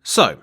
So,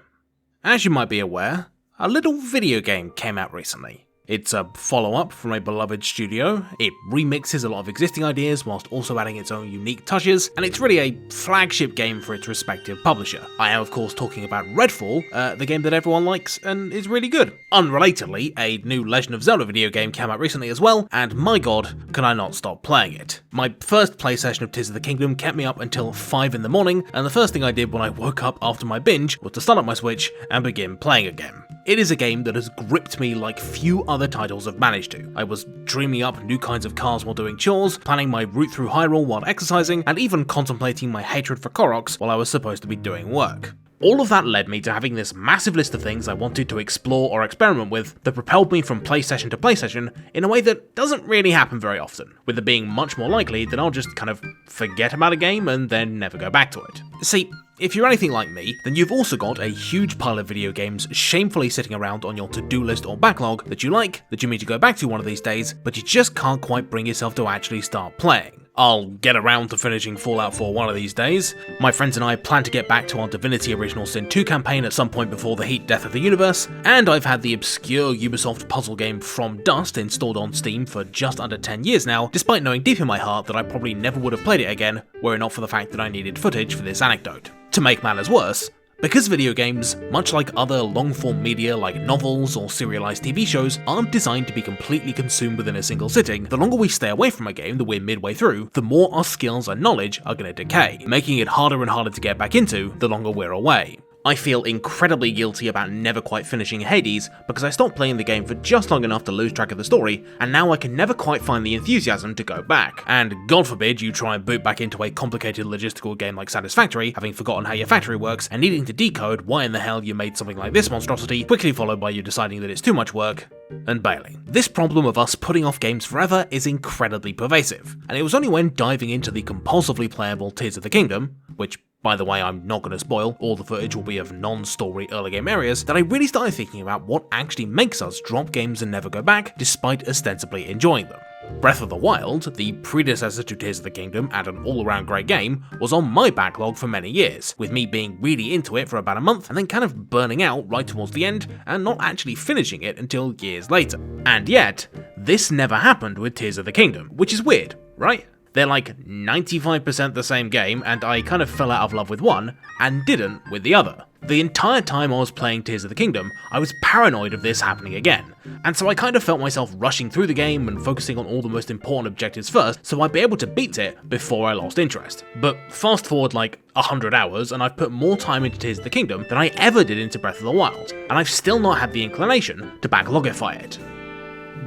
as you might be aware, a little video game came out recently. It's a follow-up from a beloved studio, it remixes a lot of existing ideas whilst also adding its own unique touches, and it's really a flagship game for its respective publisher. I am of course talking about Redfall, the game that everyone likes and is really good. Unrelatedly, a new Legend of Zelda video game came out recently as well, and my god, can I not stop playing it. My first play session of Tears of the Kingdom kept me up until 5 in the morning, and the first thing I did when I woke up after my binge was to start up my Switch and begin playing again. It is a game that has gripped me like few other titles have managed to. I was dreaming up new kinds of cars while doing chores, planning my route through Hyrule while exercising, and even contemplating my hatred for Koroks while I was supposed to be doing work. All of that led me to having this massive list of things I wanted to explore or experiment with that propelled me from PlayStation to PlayStation in a way that doesn't really happen very often, with it being much more likely that I'll just kind of forget about a game and then never go back to it. See, if you're anything like me, then you've also got a huge pile of video games shamefully sitting around on your to-do list or backlog that you like, that you mean to go back to one of these days, but you just can't quite bring yourself to actually start playing. I'll get around to finishing Fallout 4 one of these days. My friends and I plan to get back to our Divinity Original Sin 2 campaign at some point before the heat death of the universe, and I've had the obscure Ubisoft puzzle game From Dust installed on Steam for just under 10 years now, despite knowing deep in my heart that I probably never would have played it again were it not for the fact that I needed footage for this anecdote. To make matters worse, because video games, much like other long-form media like novels or serialized TV shows, aren't designed to be completely consumed within a single sitting, the longer we stay away from a game that we're midway through, the more our skills and knowledge are going to decay, making it harder and harder to get back into the longer we're away. I feel incredibly guilty about never quite finishing Hades because I stopped playing the game for just long enough to lose track of the story, and now I can never quite find the enthusiasm to go back. And God forbid you try and boot back into a complicated logistical game like Satisfactory, having forgotten how your factory works and needing to decode why in the hell you made something like this monstrosity, quickly followed by you deciding that it's too much work and bailing. This problem of us putting off games forever is incredibly pervasive, and it was only when diving into the compulsively playable Tears of the Kingdom, which by the way, I'm not going to spoil, all the footage will be of non-story early game areas, that I really started thinking about what actually makes us drop games and never go back, despite ostensibly enjoying them. Breath of the Wild, the predecessor to Tears of the Kingdom and an all-around great game, was on my backlog for many years, with me being really into it for about a month and then kind of burning out right towards the end and not actually finishing it until years later. And yet, this never happened with Tears of the Kingdom, which is weird, right? They're like 95% the same game, and I kind of fell out of love with one, and didn't with the other. The entire time I was playing Tears of the Kingdom, I was paranoid of this happening again, and so I kind of felt myself rushing through the game and focusing on all the most important objectives first, so I'd be able to beat it before I lost interest. But fast forward like 100 hours, and I've put more time into Tears of the Kingdom than I ever did into Breath of the Wild, and I've still not had the inclination to backlogify it.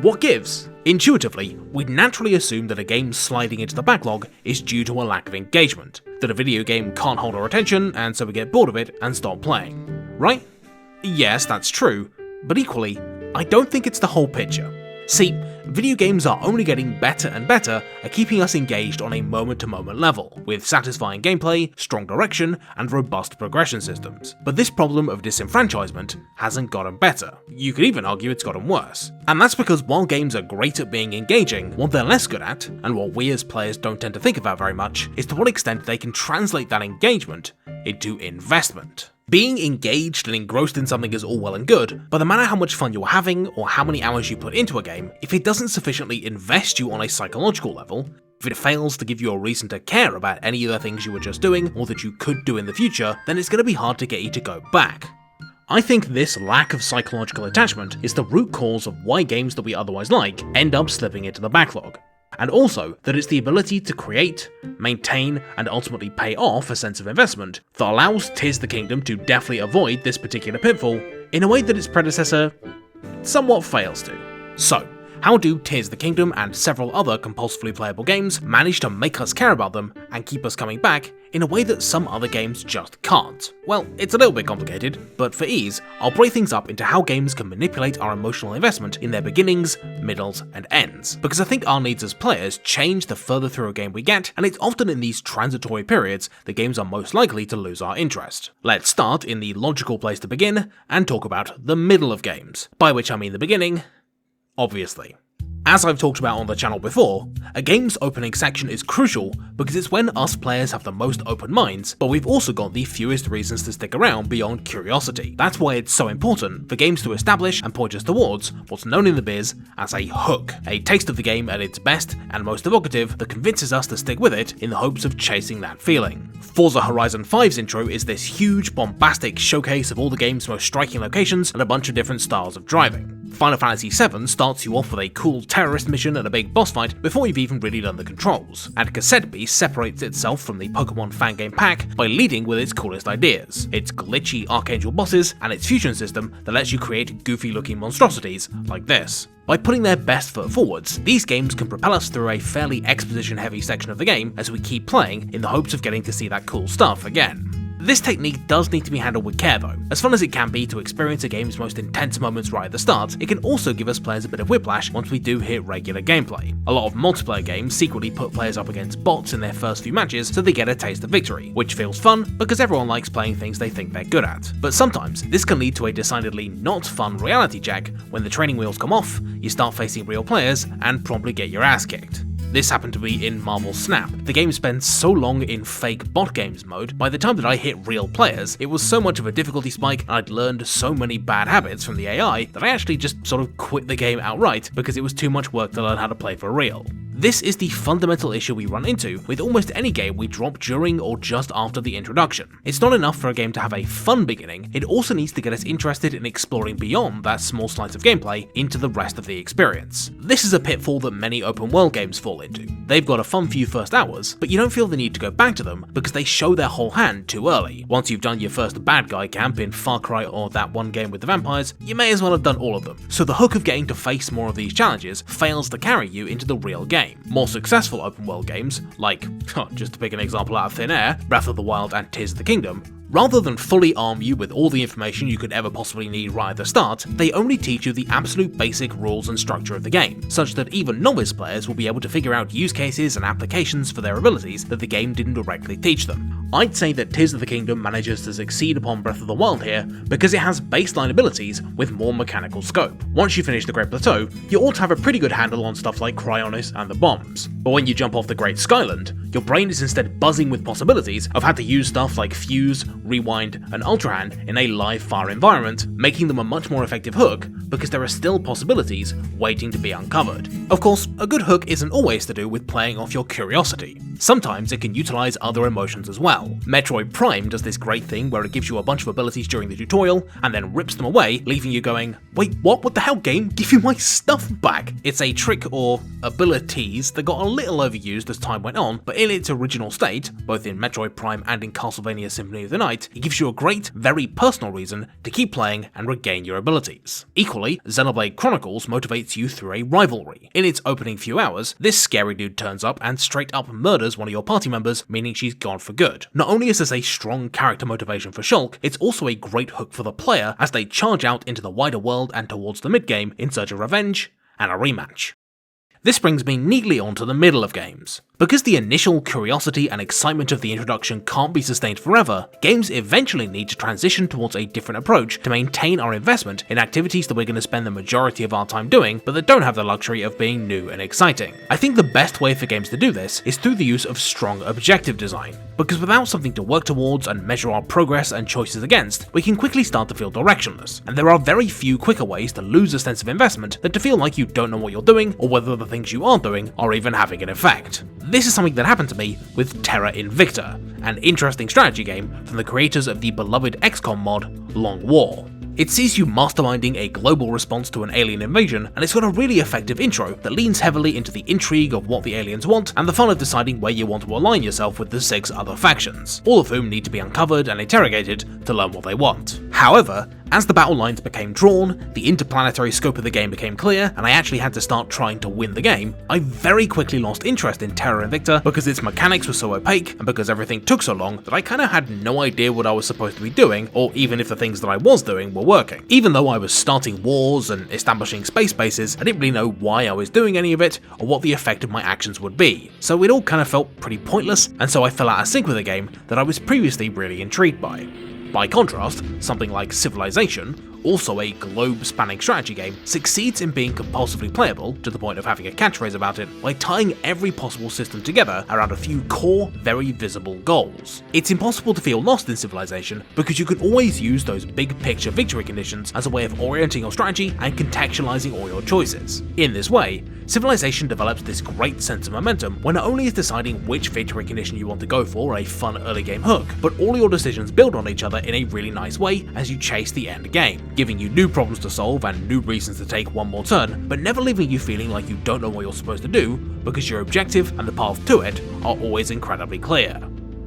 What gives? Intuitively, we'd naturally assume that a game sliding into the backlog is due to a lack of engagement, that a video game can't hold our attention and so we get bored of it and stop playing, right? Yes, that's true, but equally, I don't think it's the whole picture. See, video games are only getting better and better at keeping us engaged on a moment-to-moment level, with satisfying gameplay, strong direction, and robust progression systems. But this problem of disenfranchisement hasn't gotten better. You could even argue it's gotten worse. And that's because while games are great at being engaging, what they're less good at, and what we as players don't tend to think about very much, is to what extent they can translate that engagement into investment. Being engaged and engrossed in something is all well and good, but no matter how much fun you're having or how many hours you put into a game, if it doesn't sufficiently invest you on a psychological level, if it fails to give you a reason to care about any of the things you were just doing or that you could do in the future, then it's going to be hard to get you to go back. I think this lack of psychological attachment is the root cause of why games that we otherwise like end up slipping into the backlog. And also that it's the ability to create, maintain, and ultimately pay off a sense of investment that allows Tears of the Kingdom to definitely avoid this particular pitfall in a way that its predecessor somewhat fails to. So, how do Tears of the Kingdom and several other compulsively playable games manage to make us care about them and keep us coming back in a way that some other games just can't? Well, it's a little bit complicated, but for ease, I'll break things up into how games can manipulate our emotional investment in their beginnings, middles, and ends. Because I think our needs as players change the further through a game we get, and it's often in these transitory periods that games are most likely to lose our interest. Let's start in the logical place to begin and talk about the middle of games, by which I mean the beginning, obviously. As I've talked about on the channel before, a game's opening section is crucial because it's when us players have the most open minds, but we've also got the fewest reasons to stick around beyond curiosity. That's why it's so important for games to establish and point us towards what's known in the biz as a hook, a taste of the game at its best and most evocative that convinces us to stick with it in the hopes of chasing that feeling. Forza Horizon 5's intro is this huge, bombastic showcase of all the game's most striking locations and a bunch of different styles of driving. Final Fantasy VII starts you off with a cool terrorist mission and a big boss fight before you've even really learned the controls, and Cassette Beast separates itself from the Pokemon fangame pack by leading with its coolest ideas, its glitchy Archangel bosses, and its fusion system that lets you create goofy looking monstrosities like this. By putting their best foot forwards, these games can propel us through a fairly exposition heavy section of the game as we keep playing in the hopes of getting to see that cool stuff again. This technique does need to be handled with care though. As fun as it can be to experience a game's most intense moments right at the start, it can also give us players a bit of whiplash once we do hit regular gameplay. A lot of multiplayer games secretly put players up against bots in their first few matches so they get a taste of victory, which feels fun because everyone likes playing things they think they're good at. But sometimes this can lead to a decidedly not fun reality check when the training wheels come off, you start facing real players, and promptly get your ass kicked. This happened to me in Marvel Snap. The game spends so long in fake bot games mode, by the time that I hit real players, it was so much of a difficulty spike and I'd learned so many bad habits from the AI that I actually just sort of quit the game outright because it was too much work to learn how to play for real. This is the fundamental issue we run into with almost any game we drop during or just after the introduction. It's not enough for a game to have a fun beginning, it also needs to get us interested in exploring beyond that small slice of gameplay into the rest of the experience. This is a pitfall that many open world games fall into. They've got a fun few first hours, but you don't feel the need to go back to them because they show their whole hand too early. Once you've done your first bad guy camp in Far Cry or that one game with the vampires, you may as well have done all of them. So the hook of getting to face more of these challenges fails to carry you into the real game. More successful open world games, like, just to pick an example out of thin air, Breath of the Wild and Tears of the Kingdom, rather than fully arm you with all the information you could ever possibly need right at the start, they only teach you the absolute basic rules and structure of the game, such that even novice players will be able to figure out use cases and applications for their abilities that the game didn't directly teach them. I'd say that Tears of the Kingdom manages to succeed upon Breath of the Wild here because it has baseline abilities with more mechanical scope. Once you finish the Great Plateau, you ought to have a pretty good handle on stuff like Cryonis and the bombs. But when you jump off the Great Skyland, your brain is instead buzzing with possibilities of how to use stuff like Fuse, Rewind, and Ultra Hand in a live fire environment, making them a much more effective hook because there are still possibilities waiting to be uncovered. Of course, a good hook isn't always to do with playing off your curiosity. Sometimes it can utilize other emotions as well. Metroid Prime does this great thing where it gives you a bunch of abilities during the tutorial and then rips them away, leaving you going, wait, what the hell game? Give me my stuff back! It's a trick or abilities that got a little overused as time went on, but in its original state, both in Metroid Prime and in Castlevania Symphony of the Night, it gives you a great, very personal reason to keep playing and regain your abilities. Equally, Xenoblade Chronicles motivates you through a rivalry. In its opening few hours, this scary dude turns up and straight up murders one of your party members, meaning she's gone for good. Not only is this a strong character motivation for Shulk, it's also a great hook for the player as they charge out into the wider world and towards the mid-game in search of revenge and a rematch. This brings me neatly onto the middle of games. Because the initial curiosity and excitement of the introduction can't be sustained forever, games eventually need to transition towards a different approach to maintain our investment in activities that we're going to spend the majority of our time doing, but that don't have the luxury of being new and exciting. I think the best way for games to do this is through the use of strong objective design, because without something to work towards and measure our progress and choices against, we can quickly start to feel directionless, and there are very few quicker ways to lose a sense of investment than to feel like you don't know what you're doing or whether the things you are doing are even having an effect. This is something that happened to me with Terra Invicta, an interesting strategy game from the creators of the beloved XCOM mod, Long War. It sees you masterminding a global response to an alien invasion, and it's got a really effective intro that leans heavily into the intrigue of what the aliens want and the fun of deciding where you want to align yourself with the 6 other factions, all of whom need to be uncovered and interrogated to learn what they want. However, as the battle lines became drawn, the interplanetary scope of the game became clear, and I actually had to start trying to win the game, I very quickly lost interest in Terra Invicta because its mechanics were so opaque and because everything took so long that I kinda had no idea what I was supposed to be doing, or even if the things that I was doing were working. Even though I was starting wars and establishing space bases, I didn't really know why I was doing any of it or what the effect of my actions would be, so it all kinda felt pretty pointless, and so I fell out of sync with a game that I was previously really intrigued by. By contrast, something like Civilization, also a globe-spanning strategy game, succeeds in being compulsively playable, to the point of having a catchphrase about it, by tying every possible system together around a few core, very visible goals. It's impossible to feel lost in Civilization because you can always use those big picture victory conditions as a way of orienting your strategy and contextualizing all your choices. In this way, Civilization develops this great sense of momentum where not only is deciding which victory condition you want to go for a fun early game hook, but all your decisions build on each other in a really nice way as you chase the end game, giving you new problems to solve and new reasons to take one more turn, but never leaving you feeling like you don't know what you're supposed to do because your objective and the path to it are always incredibly clear.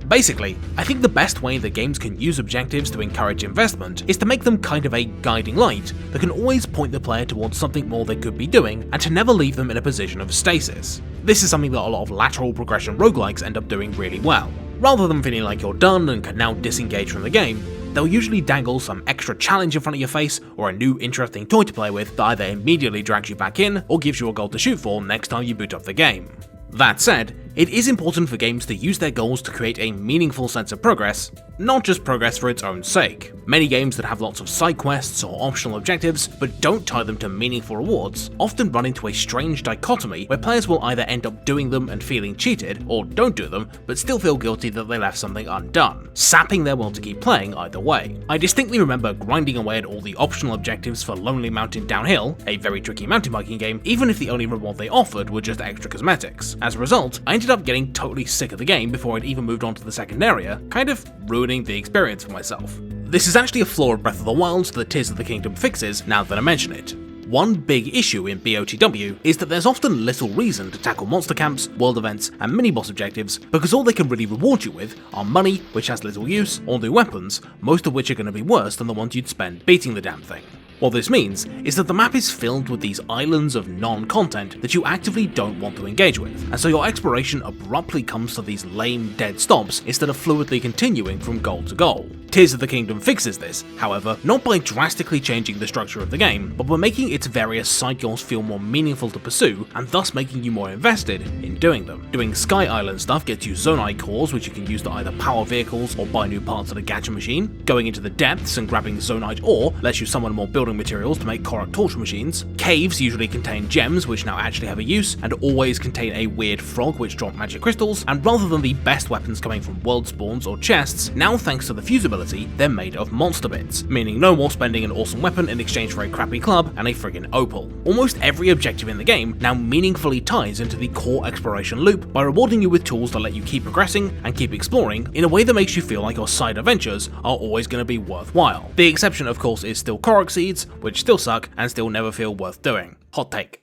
Basically, I think the best way that games can use objectives to encourage investment is to make them kind of a guiding light that can always point the player towards something more they could be doing and to never leave them in a position of stasis. This is something that a lot of lateral progression roguelikes end up doing really well. Rather than feeling like you're done and can now disengage from the game, they'll usually dangle some extra challenge in front of your face or a new interesting toy to play with that either immediately drags you back in or gives you a goal to shoot for next time you boot up the game. That said, it is important for games to use their goals to create a meaningful sense of progress, not just progress for its own sake. Many games that have lots of side quests or optional objectives, but don't tie them to meaningful rewards, often run into a strange dichotomy where players will either end up doing them and feeling cheated, or don't do them but still feel guilty that they left something undone, sapping their will to keep playing either way. I distinctly remember grinding away at all the optional objectives for Lonely Mountain Downhill, a very tricky mountain biking game, even if the only reward they offered were just extra cosmetics. As a result, I ended up getting totally sick of the game before I'd even moved on to the second area, kind of ruining the experience for myself. This is actually a flaw of Breath of the Wild that Tears of the Kingdom fixes now that I mention it. One big issue in BOTW is that there's often little reason to tackle monster camps, world events, and mini-boss objectives because all they can really reward you with are money, which has little use, or new weapons, most of which are going to be worse than the ones you'd spend beating the damn thing. What this means is that the map is filled with these islands of non-content that you actively don't want to engage with, and so your exploration abruptly comes to these lame dead stops instead of fluidly continuing from goal to goal. Tears of the Kingdom fixes this, however, not by drastically changing the structure of the game, but by making its various side goals feel more meaningful to pursue, and thus making you more invested in doing them. Doing Sky Island stuff gets you Zonai cores, which you can use to either power vehicles or buy new parts at a gacha machine. Going into the depths and grabbing Zonite ore lets you summon more building materials to make Korok torch machines. Caves usually contain gems, which now actually have a use, and always contain a weird frog which drop magic crystals, and rather than the best weapons coming from world spawns or chests, now thanks to the fusibility, they're made of monster bits, meaning no more spending an awesome weapon in exchange for a crappy club and a friggin' opal. Almost every objective in the game now meaningfully ties into the core exploration loop by rewarding you with tools that let you keep progressing and keep exploring in a way that makes you feel like your side adventures are always going to be worthwhile. The exception, of course, is still Korok seeds, which still suck and still never feel worth doing. Hot take.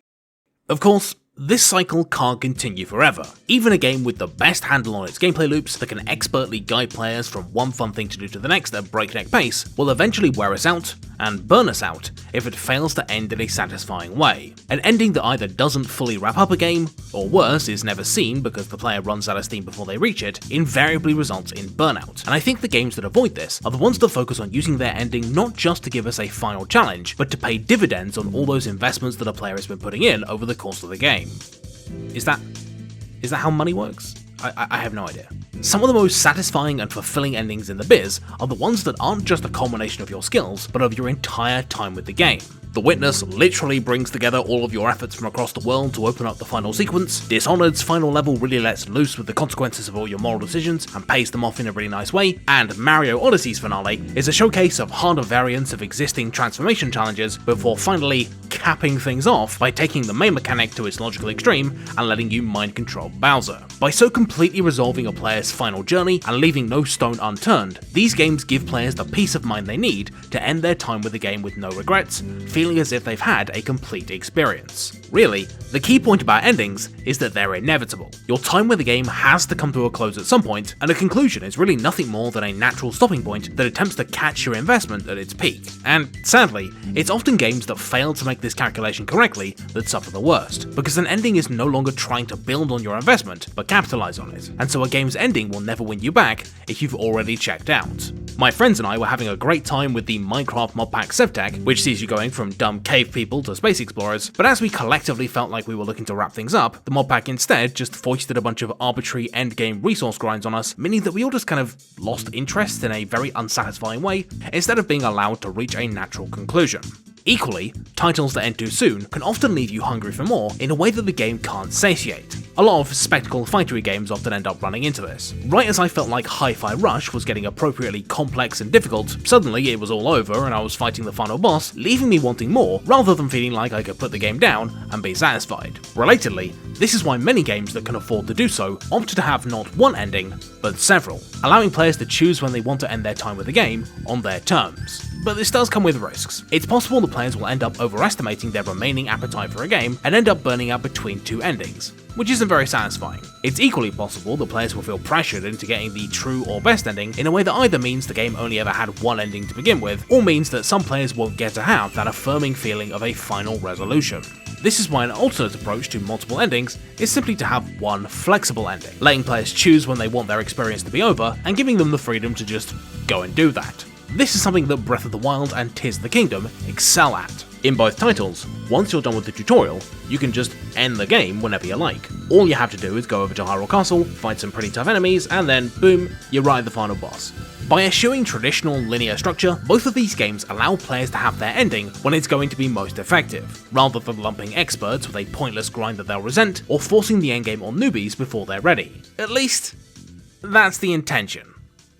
Of course, this cycle can't continue forever. Even a game with the best handle on its gameplay loops that can expertly guide players from one fun thing to do to the next at breakneck pace will eventually wear us out and burn us out if it fails to end in a satisfying way. An ending that either doesn't fully wrap up a game, or worse, is never seen because the player runs out of steam before they reach it, invariably results in burnout. And I think the games that avoid this are the ones that focus on using their ending not just to give us a final challenge, but to pay dividends on all those investments that a player has been putting in over the course of the game. Is that how money works? I have no idea. Some of the most satisfying and fulfilling endings in the biz are the ones that aren't just a culmination of your skills, but of your entire time with the game. The Witness literally brings together all of your efforts from across the world to open up the final sequence. Dishonored's final level really lets loose with the consequences of all your moral decisions and pays them off in a really nice way. And Mario Odyssey's finale is a showcase of harder variants of existing transformation challenges before finally capping things off by taking the main mechanic to its logical extreme and letting you mind control Bowser. By so completely resolving a player's final journey and leaving no stone unturned, these games give players the peace of mind they need to end their time with the game with no regrets, feeling as if they've had a complete experience. Really, the key point about endings is that they're inevitable. Your time with the game has to come to a close at some point, and a conclusion is really nothing more than a natural stopping point that attempts to catch your investment at its peak. And sadly, it's often games that fail to make this calculation correctly that suffer the worst, because an ending is no longer trying to build on your investment, but capitalize on it, and so a game's ending will never win you back if you've already checked out. My friends and I were having a great time with the Minecraft mod pack Sev Tech, which sees you going from dumb cave people to space explorers, but as we collectively felt like we were looking to wrap things up, the mod pack instead just foisted a bunch of arbitrary endgame resource grinds on us, meaning that we all just kind of lost interest in a very unsatisfying way, instead of being allowed to reach a natural conclusion. Equally, titles that end too soon can often leave you hungry for more in a way that the game can't satiate. A lot of spectacle fightery games often end up running into this. Right as I felt like Hi-Fi Rush was getting appropriately complex and difficult, suddenly it was all over and I was fighting the final boss, leaving me wanting more rather than feeling like I could put the game down and be satisfied. Relatedly, this is why many games that can afford to do so opt to have not one ending, but several, allowing players to choose when they want to end their time with the game on their terms. But this does come with risks. It's possible the players will end up overestimating their remaining appetite for a game and end up burning out between two endings, which isn't very satisfying. It's equally possible the players will feel pressured into getting the true or best ending in a way that either means the game only ever had one ending to begin with, or means that some players won't get to have that affirming feeling of a final resolution. This is why an alternate approach to multiple endings is simply to have one flexible ending, letting players choose when they want their experience to be over and giving them the freedom to just go and do that. This is something that Breath of the Wild and Tears of the Kingdom excel at. In both titles, once you're done with the tutorial, you can just end the game whenever you like. All you have to do is go over to Hyrule Castle, fight some pretty tough enemies, and then boom, you're right at the final boss. By eschewing traditional linear structure, both of these games allow players to have their ending when it's going to be most effective, rather than lumping experts with a pointless grind that they'll resent, or forcing the endgame on newbies before they're ready. At least, that's the intention.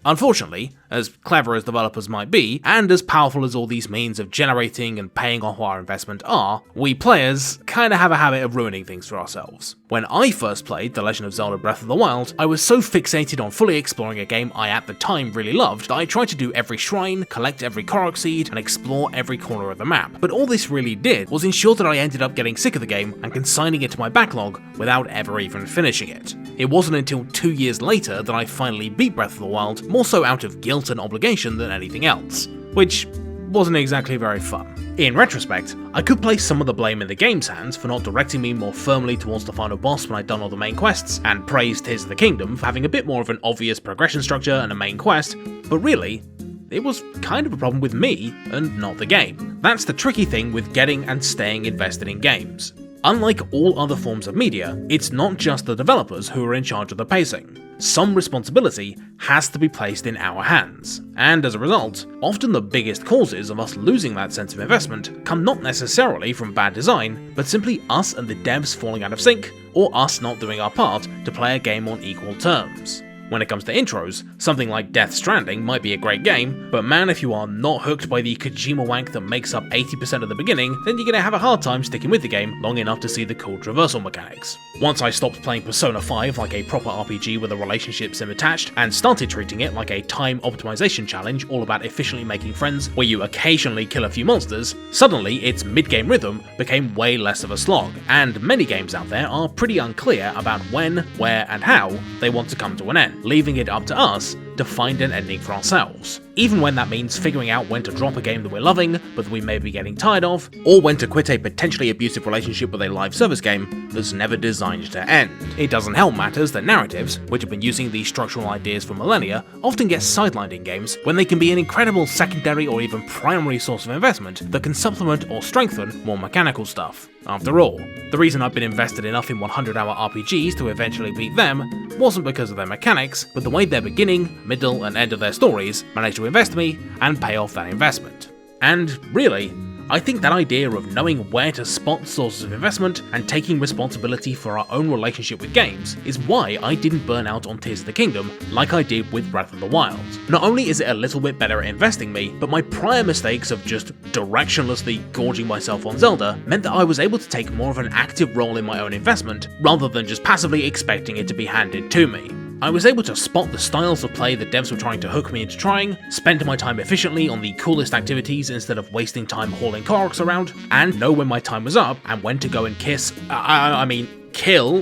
Unfortunately, as clever as developers might be, and as powerful as all these means of generating and paying off our investment are, we players kinda have a habit of ruining things for ourselves. When I first played The Legend of Zelda Breath of the Wild, I was so fixated on fully exploring a game I at the time really loved that I tried to do every shrine, collect every Korok seed, and explore every corner of the map. But all this really did was ensure that I ended up getting sick of the game and consigning it to my backlog without ever even finishing it. It wasn't until 2 years later that I finally beat Breath of the Wild, more so out of guilt and obligation than anything else, which wasn't exactly very fun. In retrospect, I could place some of the blame in the game's hands for not directing me more firmly towards the final boss when I'd done all the main quests, and praise Tears of the Kingdom for having a bit more of an obvious progression structure and a main quest, but really, it was kind of a problem with me and not the game. That's the tricky thing with getting and staying invested in games. Unlike all other forms of media, it's not just the developers who are in charge of the pacing. Some responsibility has to be placed in our hands, and as a result, often the biggest causes of us losing that sense of investment come not necessarily from bad design, but simply us and the devs falling out of sync, or us not doing our part to play a game on equal terms. When it comes to intros, something like Death Stranding might be a great game, but man, if you are not hooked by the Kojima wank that makes up 80% of the beginning, then you're gonna have a hard time sticking with the game long enough to see the cool traversal mechanics. Once I stopped playing Persona 5 like a proper RPG with a relationship sim attached, and started treating it like a time optimization challenge all about efficiently making friends where you occasionally kill a few monsters, suddenly its mid-game rhythm became way less of a slog, and many games out there are pretty unclear about when, where, and how they want to come to an end, leaving it up to us to find an ending for ourselves. Even when that means figuring out when to drop a game that we're loving, but that we may be getting tired of, or when to quit a potentially abusive relationship with a live service game that's never designed to end. It doesn't help matters that narratives, which have been using these structural ideas for millennia, often get sidelined in games when they can be an incredible secondary or even primary source of investment that can supplement or strengthen more mechanical stuff. After all, the reason I've been invested enough in 100-hour RPGs to eventually beat them wasn't because of their mechanics, but the way their beginning, middle, and end of their stories managed to invest me and pay off that investment. And really, I think that idea of knowing where to spot sources of investment and taking responsibility for our own relationship with games is why I didn't burn out on Tears of the Kingdom like I did with Breath of the Wild. Not only is it a little bit better at investing me, but my prior mistakes of just directionlessly gorging myself on Zelda meant that I was able to take more of an active role in my own investment rather than just passively expecting it to be handed to me. I was able to spot the styles of play the devs were trying to hook me into trying, spend my time efficiently on the coolest activities instead of wasting time hauling Koroks around, and know when my time was up and when to go and kill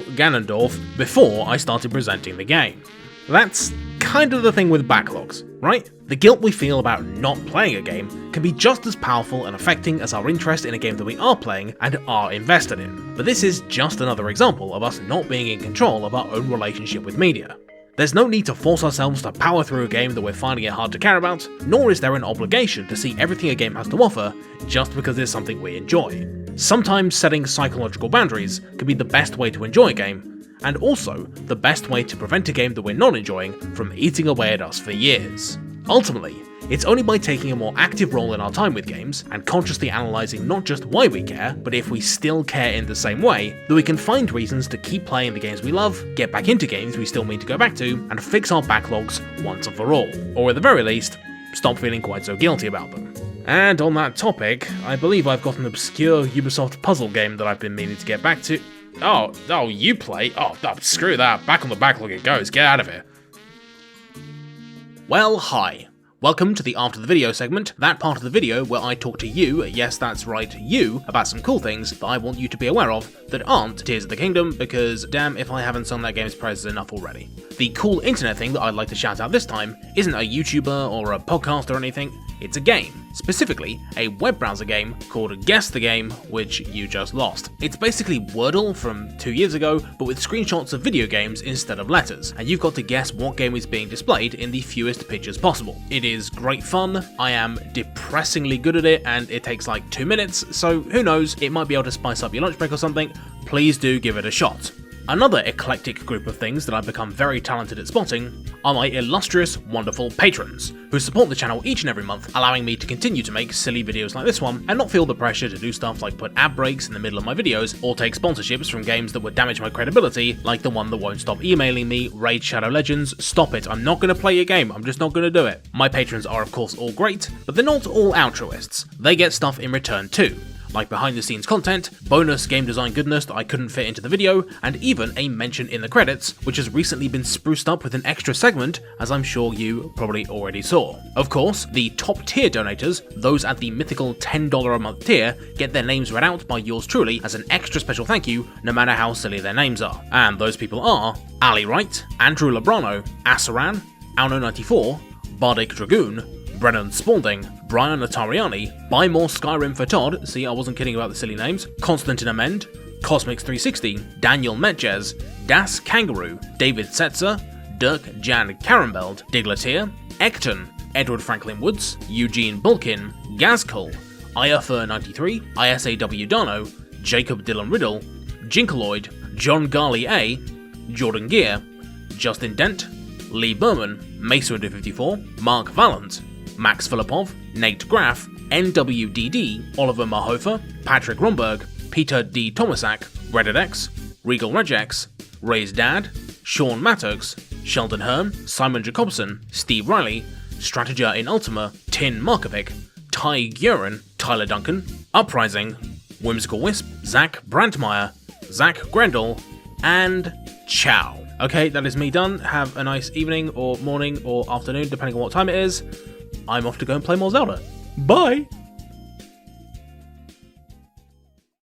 Ganondorf before I started presenting the game. That's kind of the thing with backlogs, right? The guilt we feel about not playing a game can be just as powerful and affecting as our interest in a game that we are playing and are invested in. But this is just another example of us not being in control of our own relationship with media. There's no need to force ourselves to power through a game that we're finding it hard to care about, nor is there an obligation to see everything a game has to offer just because it's something we enjoy. Sometimes setting psychological boundaries can be the best way to enjoy a game, and also the best way to prevent a game that we're not enjoying from eating away at us for years. Ultimately, it's only by taking a more active role in our time with games, and consciously analysing not just why we care, but if we still care in the same way, that we can find reasons to keep playing the games we love, get back into games we still mean to go back to, and fix our backlogs once and for all. Or at the very least, stop feeling quite so guilty about them. And on that topic, I believe I've got an obscure Ubisoft puzzle game that I've been meaning to get back to. Oh, you play? Oh, screw that, back on the backlog it goes, get out of here. Well, hi. Welcome to the After the Video segment, that part of the video where I talk to you, yes that's right, you, about some cool things that I want you to be aware of that aren't Tears of the Kingdom, because damn if I haven't sung that game's praises enough already. The cool internet thing that I'd like to shout out this time isn't a YouTuber or a podcast or anything, it's a game. Specifically, a web browser game called Guess the Game, which you just lost. It's basically Wordle from 2 years ago, but with screenshots of video games instead of letters, and you've got to guess what game is being displayed in the fewest pictures possible. It is great fun, I am depressingly good at it, and it takes like 2 minutes, so who knows, it might be able to spice up your lunch break or something. Please do give it a shot. Another eclectic group of things that I've become very talented at spotting are my illustrious, wonderful patrons, who support the channel each and every month, allowing me to continue to make silly videos like this one, and not feel the pressure to do stuff like put ad breaks in the middle of my videos, or take sponsorships from games that would damage my credibility, like the one that won't stop emailing me, Raid Shadow Legends, stop it, I'm not going to play your game, I'm just not going to do it. My patrons are of course all great, but they're not all altruists, they get stuff in return too. Like behind the scenes content, bonus game design goodness that I couldn't fit into the video, and even a mention in the credits, which has recently been spruced up with an extra segment, as I'm sure you probably already saw. Of course, the top tier donators, those at the mythical $10 a month tier, get their names read out by yours truly as an extra special thank you, no matter how silly their names are. And those people are Ali Wright, Andrew Labrano, Asaran, Auno94, Bardic Dragoon, Brennan Spalding, Brian Atariani, Buy More Skyrim for Todd, see I wasn't kidding about the silly names, Constantin Amend, Cosmix360, Daniel Metjes, Das Kangaroo, David Setzer, Dirk Jan Karambeld, Digleteer, Ekton, Edward Franklin Woods, Eugene Bulkin, Gazcol, IFR93, ISAW Dano, Jacob Dylan Riddle, Jinkaloid, John Garley A, Jordan Gear, Justin Dent, Lee Berman, Mesa54, Mark Vallant, Max Filipov, Nate Graff, NWDD, Oliver Marhofer, Patrick Romberg, Peter D. Tomasak, RedditX, Regal Regex, Ray's Dad, Sean Mattox, Sheldon Hearn, Simon Jacobson, Steve Riley, Strateger in Ultima, Tin Markovic, Ty Gurin, Tyler Duncan, Uprising, Whimsical Wisp, Zach Brandmeier, Zach Grendel, and ciao. Okay, that is me done. Have a nice evening or morning or afternoon, depending on what time it is. I'm off to go and play more Zelda. Bye!